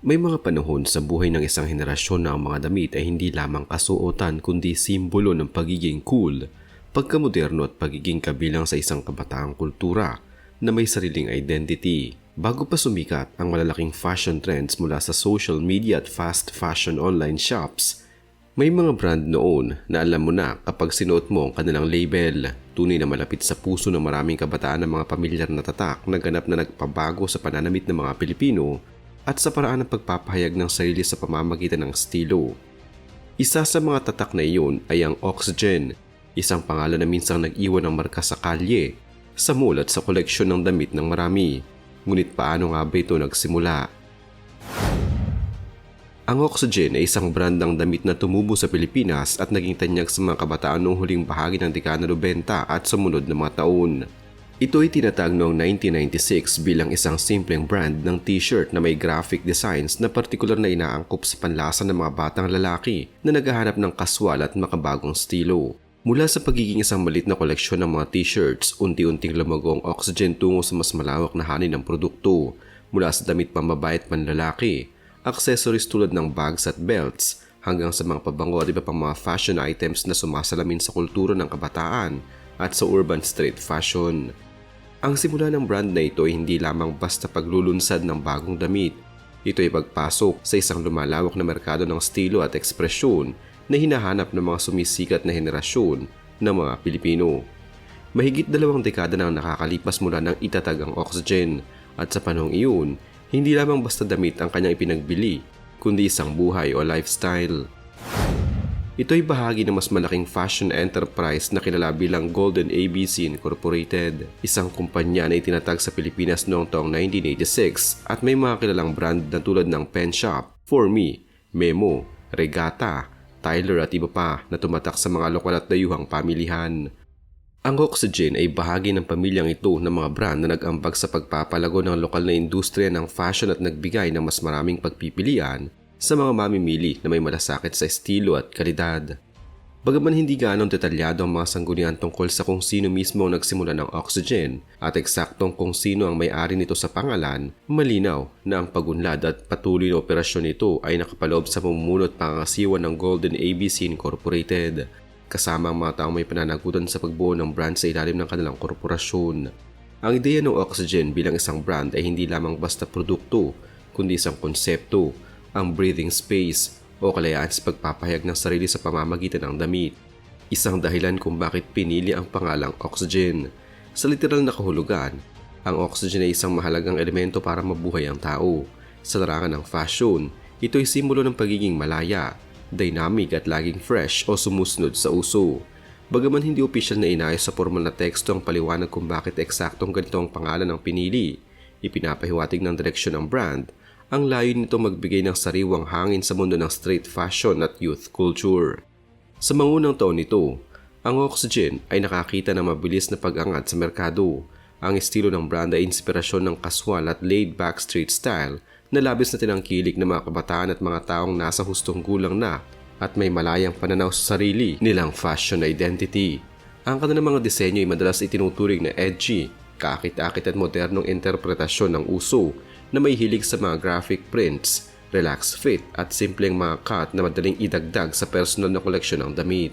May mga panahon sa buhay ng isang henerasyon na ang mga damit ay hindi lamang kasuotan kundi simbolo ng pagiging cool, pagkamoderno at pagiging kabilang sa isang kabataang kultura na may sariling identity. Bago pa sumikat ang malalaking fashion trends mula sa social media at fast fashion online shops, may mga brand noon na alam mo na kapag sinuot mo ang kanilang label. Tunay na malapit sa puso ng maraming kabataan ng mga pamilyar na tatak na ganap na nagpabago sa pananamit ng mga Pilipino at sa paraan ng pagpapahayag ng sarili sa pamamagitan ng estilo. Isa sa mga tatak na iyon ay ang Oxygen, isang pangalan na minsang nag-iwan ng marka sa kalye, sa mall at sa koleksyon ng damit ng marami. Ngunit paano nga ba ito nagsimula? Ang Oxygen ay isang brand ng damit na tumubo sa Pilipinas at naging tanyag sa mga kabataan noong huling bahagi ng dekada 90 at sumunod na mga taon. Ito ay tinatag noong 1996 bilang isang simpleng brand ng t-shirt na may graphic designs na partikular na inaangkop sa panlasa ng mga batang lalaki na naghahanap ng kaswal at makabagong estilo. Mula sa pagiging isang maliit na koleksyon ng mga t-shirts, unti-unting lumago ang Oxygen tungo sa mas malawak na hanin ng produkto, mula sa damit pambabae at panlalaki, accessories tulad ng bags at belts, hanggang sa mga pabango at iba pang mga fashion items na sumasalamin sa kultura ng kabataan at sa urban street fashion. Ang simula ng brand na ito ay hindi lamang basta paglulunsad ng bagong damit. Ito ay pagpasok sa isang lumalawak na merkado ng estilo at ekspresyon na hinahanap ng mga sumisikat na henerasyon ng mga Pilipino. Mahigit 2 dekada nang nakakalipas mula nang itatag ang Oxygen at sa panahong iyon, hindi lamang basta damit ang kanyang ipinagbili, kundi isang buhay o lifestyle. Ito ay bahagi ng mas malaking fashion enterprise na kilala bilang Golden ABC Incorporated, isang kumpanya na itinatag sa Pilipinas noong taong 1986 at may mga kilalang brand na tulad ng Pen Shop, For Me, Memo, Regatta, Tyler at iba pa na tumatak sa mga lokal at dayuhang pamilihan. Ang Oxygen ay bahagi ng pamilyang ito ng mga brand na nag-ambag sa pagpapalago ng lokal na industriya ng fashion at nagbigay ng mas maraming pagpipilian sa mga mamimili na may malasakit sa estilo at kalidad. Bagaman hindi gaanong detalyado ang mga sanggunian tungkol sa kung sino mismo ang nagsimula ng Oxygen at eksaktong kung sino ang may-ari nito sa pangalan, malinaw na ang pagunlad at patuloy na operasyon nito ay nakapaloob sa pamumuno at pangangasiwa ng Golden ABC Incorporated, kasama ang mga taong may pananagutan sa pagbuo ng brand sa ilalim ng kanilang korporasyon. Ang ideya ng Oxygen bilang isang brand ay hindi lamang basta produkto, kundi isang konsepto, ang breathing space o kalayaan sa pagpapahayag ng sarili sa pamamagitan ng damit. Isang dahilan kung bakit pinili ang pangalang Oxygen. Sa literal na kahulugan, ang Oxygen ay isang mahalagang elemento para mabuhay ang tao. Sa larangan ng fashion, ito ay simbolo ng pagiging malaya, dynamic at laging fresh o sumusunod sa uso. Bagaman hindi opisyal na inayos sa formal na teksto ang paliwanag kung bakit eksaktong ganito ang pangalan ang pinili, ipinapahiwatig ng direksyon ng brand. Ang layon nito magbigay ng sariwang hangin sa mundo ng street fashion at youth culture. Sa mga unang taon nito, ang Oxygen ay nakakita ng mabilis na pag-angat sa merkado. Ang estilo ng brand ay inspirasyon ng kaswal at laid-back street style na labis na tinangkilik ng mga kabataan at mga taong nasa hustong gulang na at may malayang pananaw sa sarili nilang fashion identity. Ang kanilang mga disenyo ay madalas itinuturing na edgy, kaakit-akit at modernong interpretasyon ng uso na may hilig sa mga graphic prints, relaxed fit at simpleng mga cut na madaling idagdag sa personal na koleksyon ng damit.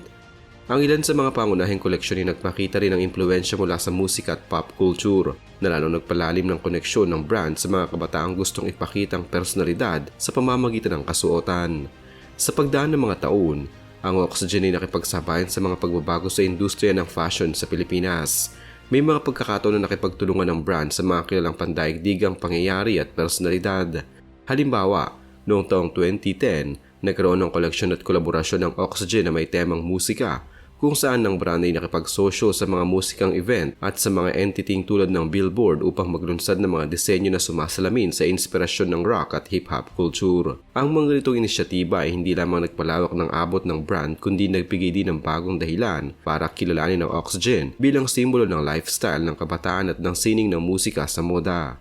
Ang ilan sa mga pangunahing koleksyon ay nagpakita rin ng impluensya mula sa musika at pop culture na lalong nagpalalim ng koneksyon ng brand sa mga kabataang gustong ipakitang personalidad sa pamamagitan ng kasuotan. Sa pagdaan ng mga taon, ang Oxygen ay nakipagsabayan sa mga pagbabago sa industriya ng fashion sa Pilipinas. May mga pagkakataon na nakipagtulungan ng brand sa mga kilalang pandaigdigang pangyayari at personalidad. Halimbawa, noong taong 2010, nagkaroon ng koleksyon at kolaborasyon ng Oxygen na may temang musika, kung saan ng brand ay nakipagsosyo sa mga musikang event at sa mga entitying tulad ng Billboard upang maglunsad ng mga disenyo na sumasalamin sa inspirasyon ng rock at hip-hop culture. Ang mga ganitong inisyatiba ay hindi lamang nagpalawak ng abot ng brand kundi nagbigay din ng bagong dahilan para kilalanin ang Oxygen bilang simbolo ng lifestyle ng kabataan at ng sining ng musika sa moda.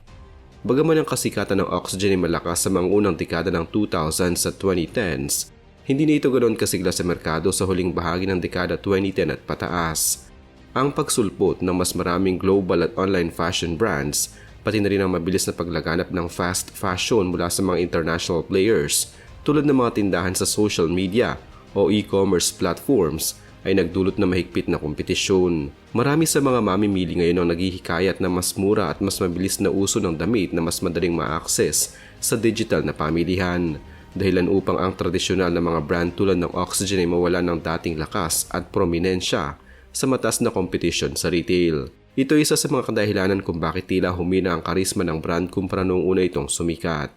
Bagaman ang kasikatan ng Oxygen ay malakas sa mga unang dekada ng 2000s at 2010s, hindi na ito ganoon kasigla sa merkado sa huling bahagi ng dekada 2010 at pataas. Ang pagsulpot ng mas maraming global at online fashion brands, pati na rin ang mabilis na paglaganap ng fast fashion mula sa mga international players tulad ng mga tindahan sa social media o e-commerce platforms ay nagdulot na mahigpit na kompetisyon. Marami sa mga mamimili ngayon ang naghihikayat na mas mura at mas mabilis na uso ng damit na mas madaling ma-access sa digital na pamilihan. Dahilan upang ang tradisyonal na mga brand tulad ng Oxygen ay mawala ng dating lakas at prominensya sa mataas na kompetisyon sa retail. Ito ay isa sa mga kadahilanan kung bakit tila humina ang karisma ng brand kumpara noong una itong sumikat.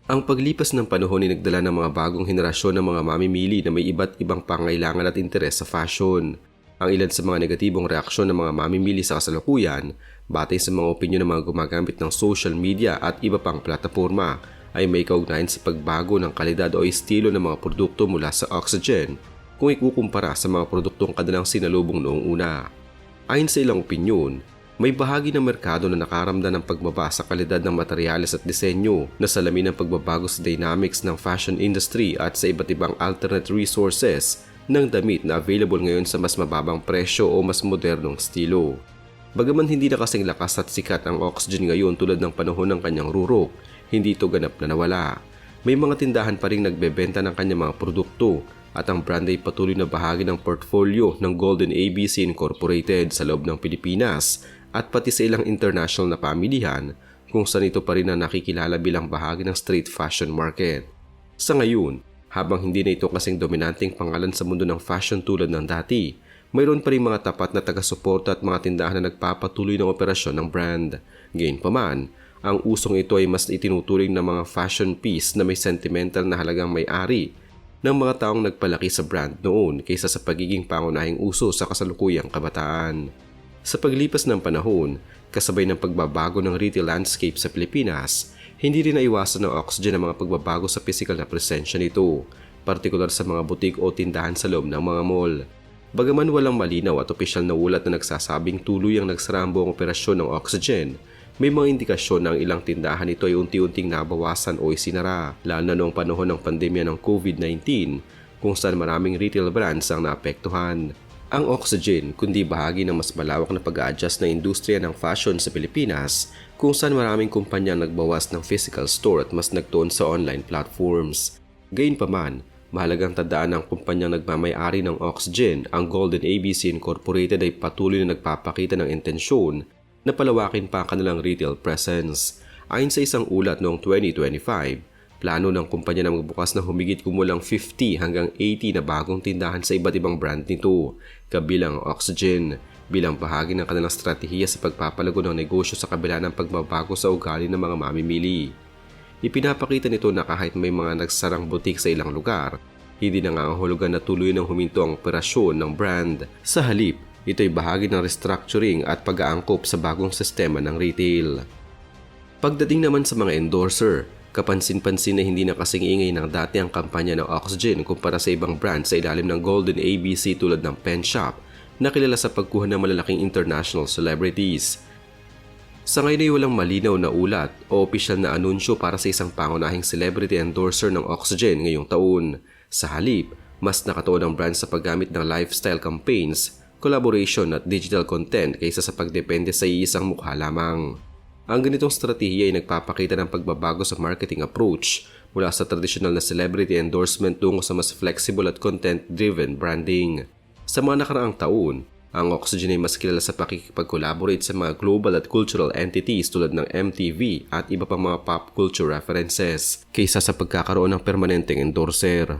Ang paglipas ng panahon ay nagdala ng mga bagong henerasyon ng mga mamimili na may iba't ibang pangailangan at interes sa fashion. Ang ilan sa mga negatibong reaksyon ng mga mamimili sa kasalukuyan, batay sa mga opinyon ng mga gumagamit ng social media at iba pang plataporma, ay may kaugnayan sa pagbago ng kalidad o estilo ng mga produkto mula sa Oxygen kung ikukumpara sa mga produktong kadalang sinalubong noong una. Ayon sa ilang opinyon, may bahagi ng merkado na nakaramdam ng pagbaba sa kalidad ng materyales at disenyo na salamin ng pagbabago sa dynamics ng fashion industry at sa iba't ibang alternate resources ng damit na available ngayon sa mas mababang presyo o mas modernong estilo. Bagaman hindi na kasing lakas at sikat ang Oxygen ngayon tulad ng panahon ng kanyang rurok, hindi ito ganap na nawala. May mga tindahan pa rin nagbebenta ng kanyang mga produkto at ang brand ay patuloy na bahagi ng portfolio ng Golden ABC Incorporated sa loob ng Pilipinas at pati sa ilang international na pamilihan kung saan ito pa rin na nakikilala bilang bahagi ng street fashion market. Sa ngayon, habang hindi na ito kasing dominanteng pangalan sa mundo ng fashion tulad ng dati, mayroon pa rin mga tapat na taga-suporta at mga tindahan na nagpapatuloy ng operasyon ng brand. Gayunpaman, ang usong ito ay mas itinuturing na mga fashion piece na may sentimental na halagang may-ari ng mga taong nagpalaki sa brand noon kaysa sa pagiging pangunahing uso sa kasalukuyang kabataan. Sa paglipas ng panahon, kasabay ng pagbabago ng retail landscape sa Pilipinas, hindi rin naiwasan ng Oxygen ang mga pagbabago sa physical na presensya nito, partikular sa mga butik o tindahan sa loob ng mga mall. Bagaman walang malinaw at opisyal na ulat na nagsasabing tuluyang nagsara ang buong operasyon ng Oxygen, may mga indikasyon na ang ilang tindahan nito ay unti-unting nabawasan o isinara, lalo na noong panahon ng pandemya ng COVID-19 kung saan maraming retail brands ang naapektuhan. Ang Oxygen kundi bahagi ng mas malawak na pag-a-adjust na industriya ng fashion sa Pilipinas kung saan maraming kumpanya nagbawas ng physical store at mas nagtuon sa online platforms. Gayunpaman, mahalagang tandaan ng kumpanyang nagmamay-ari ng Oxygen, ang Golden ABC Incorporated ay patuloy na nagpapakita ng intensyon na palawakin pa ang kanilang retail presence. Ayon sa isang ulat noong 2025, plano ng kumpanya na magbukas na humigit kumulang 50 hanggang 80 na bagong tindahan sa iba't ibang brand nito, kabilang Oxygen, bilang bahagi ng kanilang strategiya sa pagpapalago ng negosyo sa kabila ng pagbabago sa ugali ng mga mamimili. Ipinapakita nito na kahit may mga nagsarang butik sa ilang lugar, hindi nangangahulugan na tuloy ng huminto ang operasyon ng brand. Sa halip, ito ay bahagi ng restructuring at pag-aangkop sa bagong sistema ng retail. Pagdating naman sa mga endorser, kapansin-pansin na hindi na kasing ingay ng dati ang kampanya ng Oxygen kumpara sa ibang brands sa ilalim ng Golden ABC tulad ng Pen Shop na kilala sa pagkuha ng malalaking international celebrities. Sa ngayon ay walang malinaw na ulat o opisyal na anunsyo para sa isang pangunahing celebrity endorser ng Oxygen ngayong taon. Sa halip, mas nakatuon ang brand sa paggamit ng lifestyle campaigns, collaboration at digital content kaysa sa pagdepende sa iisang mukha lamang. Ang ganitong strategiya ay nagpapakita ng pagbabago sa marketing approach mula sa traditional na celebrity endorsement tungo sa mas flexible at content-driven branding. Sa mga nakaraang taon, ang Oxygen ay mas kilala sa pakikipag-collaborate sa mga global at cultural entities tulad ng MTV at iba pang mga pop culture references kaysa sa pagkakaroon ng permanenteng endorser.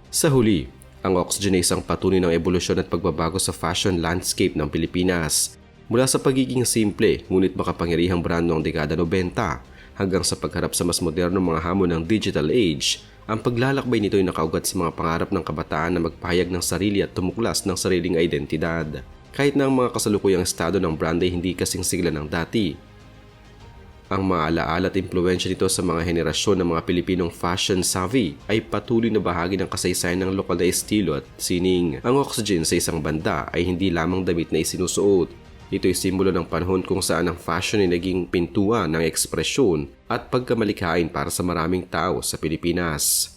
Sa huli, ang Oxygen ay isang patunay ng ebolusyon at pagbabago sa fashion landscape ng Pilipinas. Mula sa pagiging simple ngunit makapangyarihang brand noong dekada 90 hanggang sa pagharap sa mas modernong mga hamon ng digital age, ang paglalakbay nito ay nakaugat sa mga pangarap ng kabataan na magpahayag ng sarili at tumuklas ng sariling identidad. Kahit na ang mga kasalukuyang estado ng brand ay hindi kasing sigla ng dati, ang mga alaala at impluwensya nito sa mga henerasyon ng mga Pilipinong fashion savvy ay patuloy na bahagi ng kasaysayan ng lokal na estilo at sining. Ang Oxygen sa isang banda ay hindi lamang damit na isinusuot. Ito'y simbolo ng panahon kung saan ang fashion ay naging pintuan ng ekspresyon at pagkamalikhain para sa maraming tao sa Pilipinas.